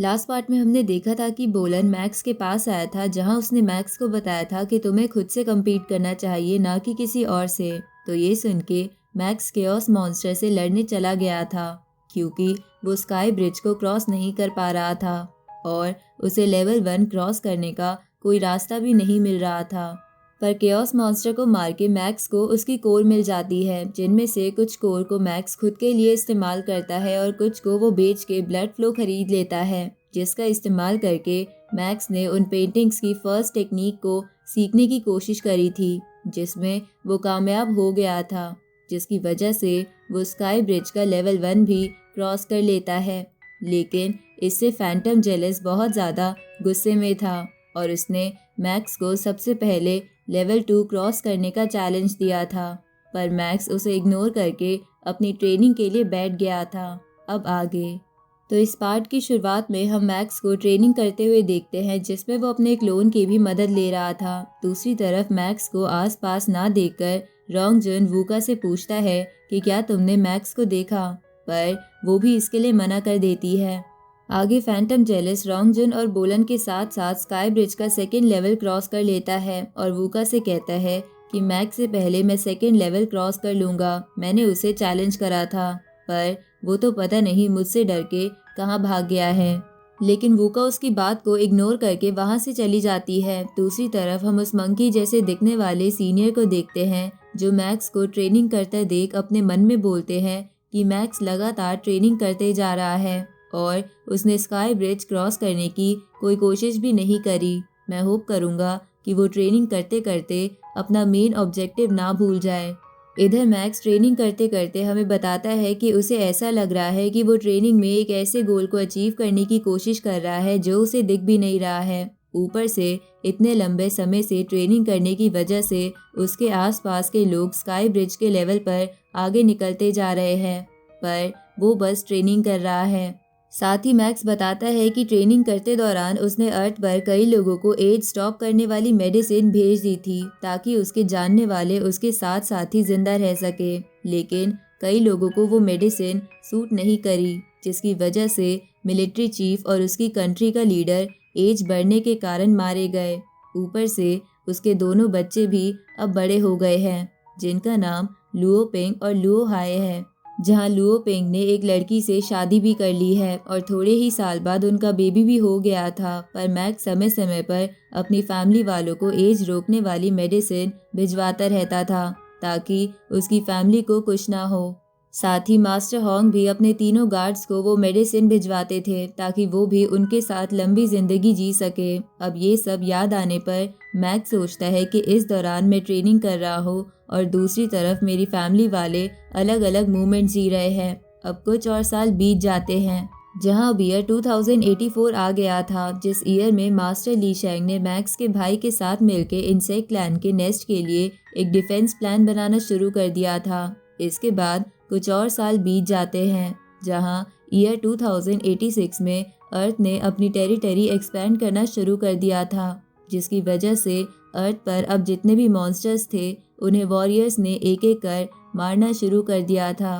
Last part में हमने देखा था कि बोलन मैक्स के पास आया था, जहां उसने मैक्स को बताया था कि तुम्हें खुद से कम्पीट करना चाहिए, ना कि किसी और से। तो ये सुन के मैक्स केओस मॉन्स्टर से लड़ने चला गया था, क्योंकि वो स्काई ब्रिज को क्रॉस नहीं कर पा रहा था और उसे लेवल 1 क्रॉस करने का कोई रास्ता भी नहीं मिल रहा था। पर केओस मॉन्स्टर को मार के मैक्स को उसकी कोर मिल जाती है, जिनमें से कुछ कोर को मैक्स खुद के लिए इस्तेमाल करता है और कुछ को वो बेच के ब्लड फ्लो खरीद लेता है, जिसका इस्तेमाल करके मैक्स ने उन पेंटिंग्स की फर्स्ट टेक्निक को सीखने की कोशिश करी थी, जिसमें वो कामयाब हो गया था, जिसकी वजह से वो स्काई ब्रिज का लेवल 1 भी क्रॉस कर लेता है। लेकिन इससे फैंटम जेलस बहुत ज़्यादा गुस्से में था और उसने मैक्स को सबसे पहले लेवल 2 क्रॉस करने का चैलेंज दिया था, पर मैक्स उसे इग्नोर करके अपनी ट्रेनिंग के लिए बैठ गया था। अब आगे तो इस पार्ट की शुरुआत में हम मैक्स को ट्रेनिंग करते हुए देखते हैं, जिसमें वो अपने क्लोन की भी मदद ले रहा था। दूसरी तरफ मैक्स को आसपास ना देखकर रोंगजुन वूका से पूछता है कि क्या तुमने मैक्स को देखा, पर वो भी इसके लिए मना कर देती है। आगे फैंटम जेलस रोंगजुन और बोलन के साथ साथ स्काई ब्रिज का सेकेंड लेवल क्रॉस कर लेता है और वूका से कहता है कि मैक्स से पहले मैं सेकेंड लेवल क्रॉस कर लूँगा, मैंने उसे चैलेंज करा था, पर वो तो पता नहीं मुझसे डर के कहाँ भाग गया है। लेकिन वूका उसकी बात को इग्नोर करके वहाँ से चली जाती है। दूसरी तरफ हम उस मंकी जैसे दिखने वाले सीनियर को देखते हैं, जो मैक्स को ट्रेनिंग करते देख अपने मन में बोलते हैं कि मैक्स लगातार ट्रेनिंग करते जा रहा है और उसने स्काई ब्रिज क्रॉस करने की कोई कोशिश भी नहीं करी। मैं होप करूँगा कि वो ट्रेनिंग करते करते अपना मेन ऑब्जेक्टिव ना भूल जाए। इधर मैक्स ट्रेनिंग करते करते हमें बताता है कि उसे ऐसा लग रहा है कि वो ट्रेनिंग में एक ऐसे गोल को अचीव करने की कोशिश कर रहा है जो उसे दिख भी नहीं रहा है। ऊपर से इतने लंबे समय से ट्रेनिंग करने की वजह से उसके आसपास के लोग स्काई ब्रिज के लेवल पर आगे निकलते जा रहे हैं, पर वो बस ट्रेनिंग कर रहा है। साथ ही मैक्स बताता है कि ट्रेनिंग करते दौरान उसने अर्थ पर कई लोगों को एज स्टॉप करने वाली मेडिसिन भेज दी थी, ताकि उसके जानने वाले उसके साथ साथ ही जिंदा रह सके। लेकिन कई लोगों को वो मेडिसिन सूट नहीं करी, जिसकी वजह से मिलिट्री चीफ और उसकी कंट्री का लीडर एज बढ़ने के कारण मारे गए। ऊपर से उसके दोनों बच्चे भी अब बड़े हो गए हैं, जिनका नाम लुओ पेंग और लुओ हाय है, जहां लुओ पेंग ने एक लड़की से शादी भी कर ली है और थोड़े ही साल बाद उनका बेबी भी हो गया था। पर मैक्स समय समय पर अपनी फैमिली वालों को एज रोकने वाली मेडिसिन भिजवाता रहता था, ताकि उसकी फैमिली को कुछ ना हो। साथ ही मास्टर होंग भी अपने तीनों गार्ड्स को वो मेडिसिन भिजवाते थे, ताकि वो भी उनके साथ लंबी जिंदगी जी सके। अब ये सब याद आने पर मैक्स सोचता है कि इस दौरान मैं ट्रेनिंग कर रहा हूँ और दूसरी तरफ मेरी फैमिली वाले अलग अलग मूवमेंट जी रहे हैं। अब कुछ और साल बीत जाते हैं, जहां अब ईयर 2084 आ गया था, जिस ईयर में मास्टर ली शेंग ने मैक्स के भाई के साथ मिलकर इंसेक्ट क्लैन के नेस्ट के लिए एक डिफेंस प्लान बनाना शुरू कर दिया था। इसके बाद कुछ और साल बीत जाते हैं, जहां ईयर 2086 में अर्थ ने अपनी टेरिटरी एक्सपेंड करना शुरू कर दिया था, जिसकी वजह से अर्थ पर अब जितने भी मॉन्स्टर्स थे उन्हें वॉरियर्स ने एक एक कर मारना शुरू कर दिया था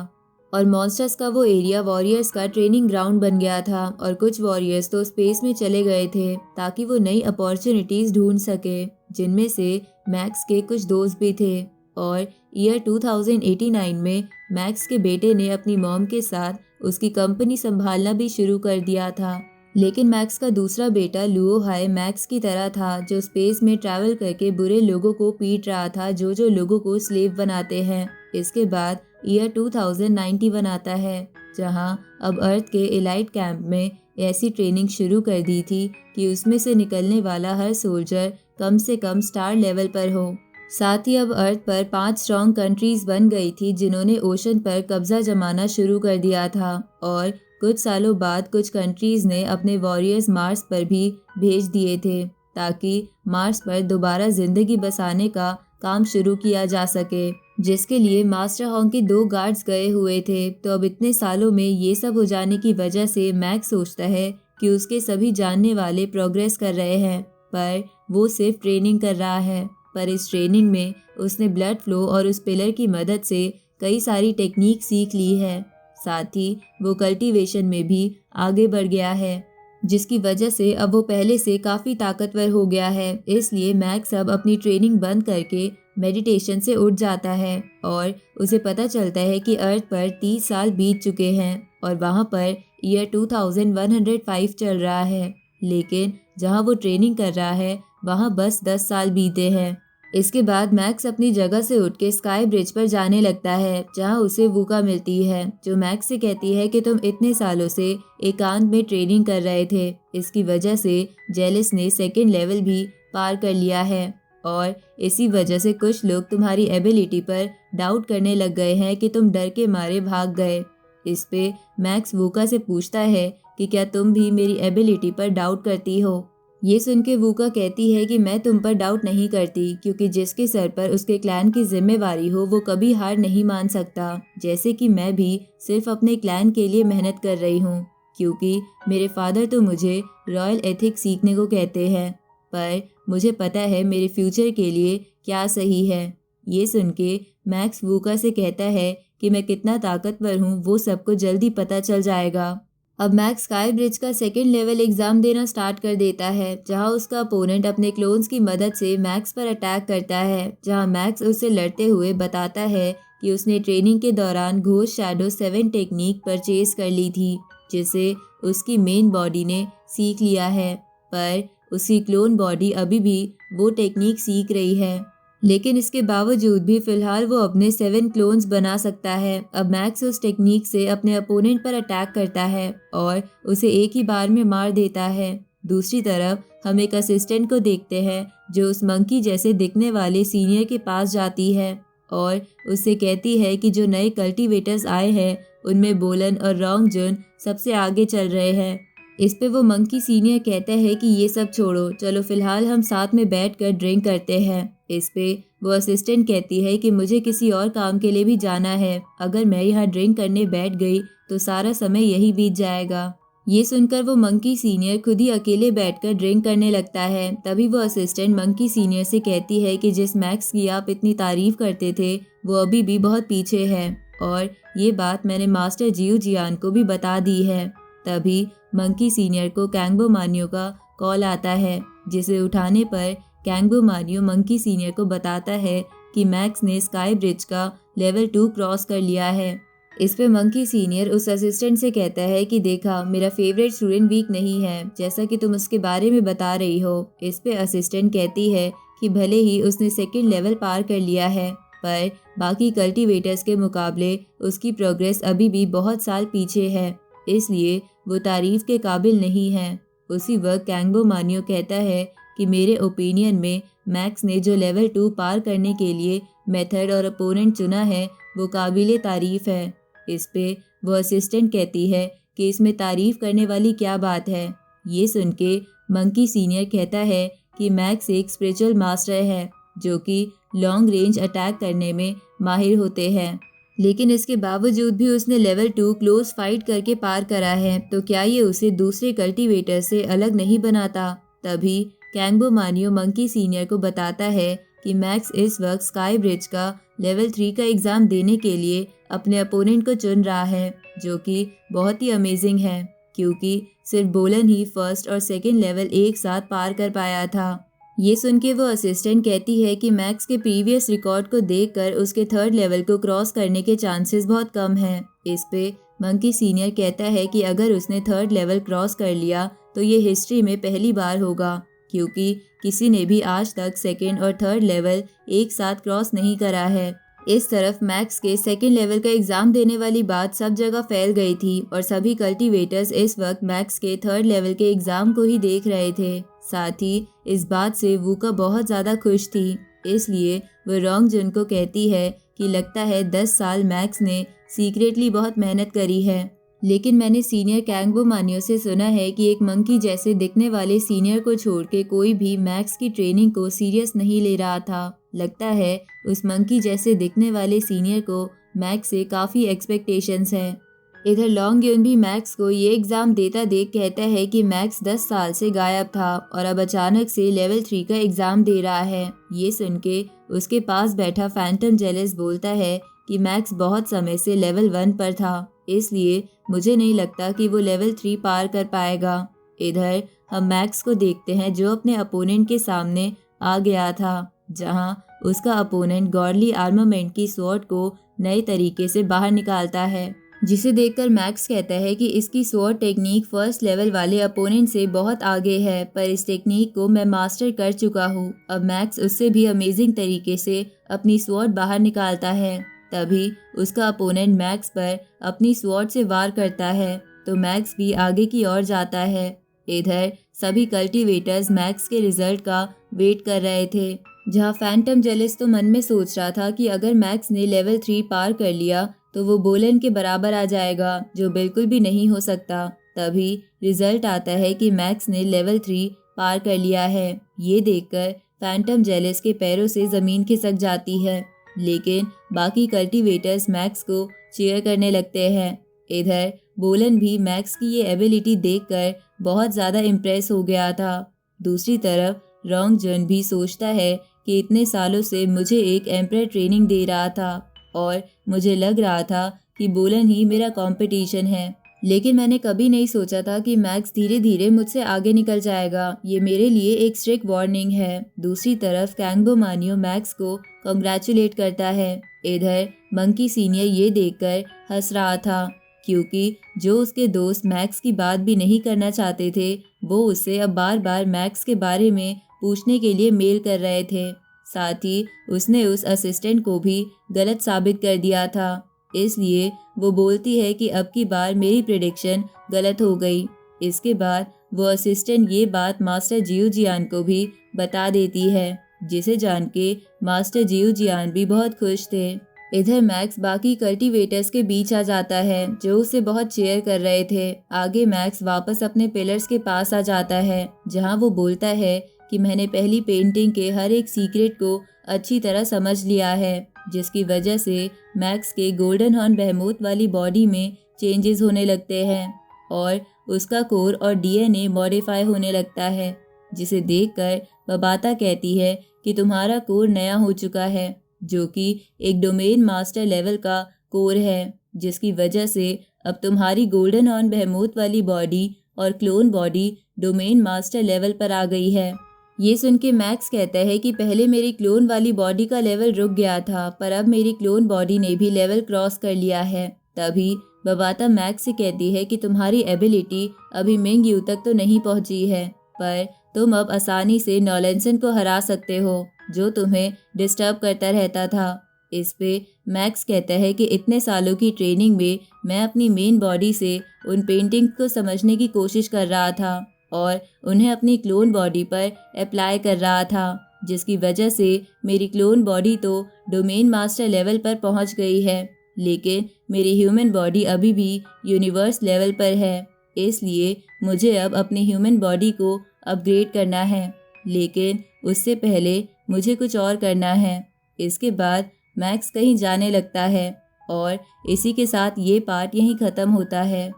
और मॉन्स्टर्स का वो एरिया वॉरियर्स का ट्रेनिंग ग्राउंड बन गया था। और कुछ वॉरियर्स तो स्पेस में चले गए थे ताकि वो नई अपॉर्चुनिटीज ढूंढ सके, जिनमें से मैक्स के कुछ दोस्त भी थे। और ईयर 2089 में मैक्स के बेटे ने अपनी मॉम के साथ उसकी कंपनी संभालना भी शुरू कर दिया था। लेकिन मैक्स का दूसरा बेटा लुओ हाय मैक्स की तरह था, जो स्पेस में ट्रैवल करके बुरे लोगों को पीट रहा था, जो लोगों को स्लेव बनाते हैं। इसके बाद ईयर 2091 आता है, जहां अब अर्थ के एलाइट कैंप में ऐसी ट्रेनिंग शुरू कर दी थी कि उसमें से निकलने वाला हर सोल्जर कम से कम स्टार लेवल पर हो। साथ ही अब अर्थ पर 5 स्ट्रॉन्ग कंट्रीज बन गई थी, जिन्होंने ओशन पर कब्जा जमाना शुरू कर दिया था। और कुछ सालों बाद कुछ कंट्रीज ने अपने वॉरियर्स मार्स पर भी भेज दिए थे, ताकि मार्स पर दोबारा जिंदगी बसाने का काम शुरू किया जा सके, जिसके लिए मास्टर होंग के 2 गार्ड्स गए हुए थे। तो अब इतने सालों में ये सब हो जाने की वजह से मैक्स सोचता है कि उसके सभी जानने वाले प्रोग्रेस कर रहे हैं, पर वो सिर्फ ट्रेनिंग कर रहा है। पर इस ट्रेनिंग में उसने ब्लड फ्लो और उस पिलर की मदद से कई सारी टेक्निक सीख ली है। साथ ही वो कल्टीवेशन में भी आगे बढ़ गया है। जिसकी वजह से अब वो पहले से काफ़ी ताकतवर हो गया है। इसलिए मैक्स अब अपनी ट्रेनिंग बंद करके मेडिटेशन से उठ जाता है और उसे पता चलता है कि अर्थ पर 30 साल बीत चुके हैं और वहाँ पर ईयर 2105 चल रहा है, लेकिन जहाँ वो ट्रेनिंग कर रहा है वहाँ बस 10 साल बीते हैं। इसके बाद मैक्स अपनी जगह से उठ के स्काई ब्रिज पर जाने लगता है, जहाँ उसे वूका मिलती है, जो मैक्स से कहती है कि तुम इतने सालों से एकांत में ट्रेनिंग कर रहे थे, इसकी वजह से जेलिस ने सेकंड लेवल भी पार कर लिया है और इसी वजह से कुछ लोग तुम्हारी एबिलिटी पर डाउट करने लग गए हैं कि तुम डर के मारे भाग गए। इस पे मैक्स वूका से पूछता है कि क्या तुम भी मेरी एबिलिटी पर डाउट करती हो। ये सुन के वूका कहती है कि मैं तुम पर डाउट नहीं करती, क्योंकि जिसके सर पर उसके क्लैन की जिम्मेवारी हो वो कभी हार नहीं मान सकता। जैसे कि मैं भी सिर्फ अपने क्लैन के लिए मेहनत कर रही हूँ, क्योंकि मेरे फादर तो मुझे रॉयल एथिक्स सीखने को कहते हैं, पर मुझे पता है मेरे फ्यूचर के लिए क्या सही है। ये सुन के मैक्स वूका से कहता है कि मैं कितना ताकतवर हूँ वो सबको जल्दी पता चल जाएगा। अब मैक्स स्काई ब्रिज का सेकेंड लेवल एग्जाम देना स्टार्ट कर देता है, जहां उसका अपोनेंट अपने क्लोन्स की मदद से मैक्स पर अटैक करता है, जहां मैक्स उससे लड़ते हुए बताता है कि उसने ट्रेनिंग के दौरान घोस्ट शैडो 7 टेक्निक परचेज कर ली थी, जिसे उसकी मेन बॉडी ने सीख लिया है, पर उसकी क्लोन बॉडी अभी भी वो टेक्निक सीख रही है। लेकिन इसके बावजूद भी फिलहाल वो अपने 7 क्लोन्स बना सकता है। अब मैक्स उस टेक्निक से अपने अपोनेंट पर अटैक करता है और उसे एक ही बार में मार देता है। दूसरी तरफ हम एक असिस्टेंट को देखते हैं जो उस मंकी जैसे दिखने वाले सीनियर के पास जाती है और उससे कहती है कि जो नए कल्टीवेटर्स आए हैं उनमें बोलन और रोंग जुन सबसे आगे चल रहे हैं। इस पे वो मंकी सीनियर कहता है कि ये सब छोड़ो, चलो फिलहाल हम साथ में बैठकर ड्रिंक करते हैं। इस पे वो असिस्टेंट कहती है कि मुझे किसी और काम के लिए भी जाना है, अगर मैं यहाँ ड्रिंक करने बैठ गई तो सारा समय यही बीत जाएगा। ये सुनकर वो मंकी सीनियर खुद ही अकेले बैठकर ड्रिंक करने लगता है। तभी वो असिस्टेंट मंकी सीनियर से कहती है कि जिस मैक्स की आप इतनी तारीफ करते थे वो अभी भी बहुत पीछे है और ये बात मैंने मास्टर जियो जियान को भी बता दी है। तभी मंकी सीनियर को कैंगबो मानियो का कॉल आता है, जिसे उठाने पर कैंगबो मानियो मंकी सीनियर को बताता है कि मैक्स ने स्काई ब्रिज का लेवल 2 क्रॉस कर लिया है। इस पे मंकी सीनियर उस असिस्टेंट से कहता है कि देखा, मेरा फेवरेट स्टूडेंट वीक नहीं है जैसा कि तुम उसके बारे में बता रही हो। इस पे असिस्टेंट कहती है कि भले ही उसने सेकंड लेवल पार कर लिया है, पर बाकी कल्टीवेटर्स के मुकाबले उसकी प्रोग्रेस अभी भी बहुत साल पीछे है, इसलिए वो तारीफ के काबिल नहीं है। उसी वक्त कैंगबो मानियो कहता है कि मेरे ओपिनियन में मैक्स ने जो लेवल 2 पार करने के लिए मेथड और अपोनेंट चुना है वो काबिले तारीफ है। इस पे वो असिस्टेंट कहती है कि इसमें तारीफ करने वाली क्या बात है। ये सुन के मंकी सीनियर कहता है कि मैक्स एक स्पिरिचुअल मास्टर है जो कि लॉन्ग रेंज अटैक करने में माहिर होते हैं, लेकिन इसके बावजूद भी उसने लेवल 2 क्लोज फाइट करके पार करा है, तो क्या ये उसे दूसरे कल्टीवेटर से अलग नहीं बनाता। तभी कैंगबो मानियो मंकी सीनियर को बताता है कि मैक्स इस वक्त स्काई ब्रिज का लेवल 3 का एग्जाम देने के लिए अपने अपोनेंट को चुन रहा है, जो कि बहुत ही अमेजिंग है, क्योंकि सिर्फ बोलन ही फर्स्ट और सेकेंड लेवल एक साथ पार कर पाया था। ये सुन के वो असिस्टेंट कहती है कि मैक्स के प्रीवियस रिकॉर्ड को देखकर उसके थर्ड लेवल को क्रॉस करने के चांसेस बहुत कम हैं। इस पे मंकी सीनियर कहता है कि अगर उसने थर्ड लेवल क्रॉस कर लिया तो ये हिस्ट्री में पहली बार होगा, क्योंकि किसी ने भी आज तक सेकेंड और थर्ड लेवल एक साथ क्रॉस नहीं करा है। इस तरफ मैक्स के सेकेंड लेवल का एग्जाम देने वाली बात सब जगह फैल गई थी और सभी कल्टीवेटर्स इस वक्त मैक्स के थर्ड लेवल के एग्जाम को ही देख रहे थे। साथ ही इस बात से वूका बहुत ज़्यादा खुश थी, इसलिए वो रोंग जुन को कहती है कि लगता है 10 साल मैक्स ने सीक्रेटली बहुत मेहनत करी है, लेकिन मैंने सीनियर कैंगबो मानियो से सुना है कि एक मंकी जैसे दिखने वाले सीनियर को छोड़ के कोई भी मैक्स की ट्रेनिंग को सीरियस नहीं ले रहा था। लगता है उस मंकी जैसे दिखने वाले सीनियर को मैक्स से काफ़ी एक्सपेक्टेशंस हैं। इधर लॉन्ग यून भी मैक्स को ये एग्ज़ाम देता देख कहता है कि मैक्स 10 साल से गायब था और अब अचानक से लेवल 3 का एग्ज़ाम दे रहा है। ये सुन के उसके पास बैठा फैंटम जेलिस बोलता है कि मैक्स बहुत समय से लेवल 1 पर था, इसलिए मुझे नहीं लगता कि वो लेवल 3 पार कर पाएगा। इधर हम मैक्स को देखते हैं जो अपने अपोनेंट के सामने आ गया था, जहां उसका अपोनेंट गॉडली आर्मामेंट की स्वॉर्ड को नए तरीके से बाहर निकालता है, जिसे देखकर मैक्स कहता है कि इसकी स्वॉर्ड टेक्निक फर्स्ट लेवल वाले अपोनेंट से बहुत आगे है, पर इस टेक्निक को मैं मास्टर कर चुका हूँ। अब मैक्स उससे भी अमेजिंग तरीके से अपनी स्वॉर्ड बाहर निकालता है। तभी उसका अपोनेंट मैक्स पर अपनी स्वॉर्ड से वार करता है, तो मैक्स भी आगे की ओर जाता है। इधर सभी कल्टीवेटर्स मैक्स के रिजल्ट का वेट कर रहे थे, जहां फैंटम जेलिस तो मन में सोच रहा था कि अगर मैक्स ने लेवल 3 पार कर लिया तो वो बोलन के बराबर आ जाएगा, जो बिल्कुल भी नहीं हो सकता। तभी रिजल्ट आता है कि मैक्स ने लेवल 3 पार कर लिया है। ये देखकर फैंटम जेलिस के पैरों से ज़मीन खिसक जाती है, लेकिन बाकी कल्टीवेटर्स मैक्स को चीयर करने लगते हैं। इधर बोलन भी मैक्स की ये एबिलिटी देखकर बहुत ज़्यादा इम्प्रेस हो गया था। दूसरी तरफ रोंग जन भी सोचता है कि इतने सालों से मुझे एक एम्परर ट्रेनिंग दे रहा था और मुझे लग रहा था कि बोलन ही मेरा कंपटीशन है, लेकिन मैंने कभी नहीं सोचा था कि मैक्स धीरे धीरे मुझसे आगे निकल जाएगा। ये मेरे लिए एक स्ट्रिक्ट वार्निंग है। दूसरी तरफ कैंगबो मानियो मैक्स को कॉन्ग्रेचुलेट करता है। इधर मंकी सीनियर ये देखकर हंस रहा था, क्योंकि जो उसके दोस्त मैक्स की बात भी नहीं करना चाहते थे, वो उससे अब बार बार मैक्स के बारे में पूछने के लिए मेल कर रहे थे। साथ ही उसने उस असिस्टेंट को भी गलत साबित कर दिया था, इसलिए वो बोलती है कि अब की बार मेरी प्रेडिक्शन गलत हो गई। इसके बाद वो असिस्टेंट ये बात मास्टर जियो जियान को भी बता देती है, जिसे जान के मास्टर जियो जियान भी बहुत खुश थे। इधर मैक्स बाकी कल्टीवेटर्स के बीच आ जाता है, जो उसे बहुत चेयर कर रहे थे। आगे मैक्स वापस अपने पिलर्स के पास आ जाता है, जहां वो बोलता है कि मैंने पहली पेंटिंग के हर एक सीक्रेट को अच्छी तरह समझ लिया है, जिसकी वजह से मैक्स के गोल्डन हॉर्न बेहमोथ वाली बॉडी में चेंजेस होने लगते हैं और उसका कोर और डीएनए मॉडिफाई होने लगता है, जिसे देखकर बबाता कहती है कि तुम्हारा कोर नया हो चुका है, जो कि एक डोमेन मास्टर लेवल का कोर है, जिसकी वजह से अब तुम्हारी गोल्डन हॉर्न बेहमोथ वाली बॉडी और clone body domain master level पर आ गई है। ये सुन के मैक्स कहता है कि पहले मेरी क्लोन वाली बॉडी का लेवल रुक गया था, पर अब मेरी क्लोन बॉडी ने भी लेवल क्रॉस कर लिया है। तभी बबाता मैक्स से कहती है कि तुम्हारी एबिलिटी अभी मिंग यू तक तो नहीं पहुंची है, पर तुम अब आसानी से नॉलेंसन को हरा सकते हो, जो तुम्हें डिस्टर्ब करता रहता था। इस पे मैक्स कहता है कि इतने सालों की ट्रेनिंग में मैं अपनी मेन बॉडी से उन पेंटिंग्स को समझने की कोशिश कर रहा था और उन्हें अपनी क्लोन बॉडी पर अप्लाई कर रहा था, जिसकी वजह से मेरी क्लोन बॉडी तो डोमेन मास्टर लेवल पर पहुंच गई है, लेकिन मेरी ह्यूमन बॉडी अभी भी यूनिवर्स लेवल पर है। इसलिए मुझे अब अपनी ह्यूमन बॉडी को अपग्रेड करना है, लेकिन उससे पहले मुझे कुछ और करना है। इसके बाद मैक्स कहीं जाने लगता है और इसी के साथ ये पार्ट यहीं ख़त्म होता है।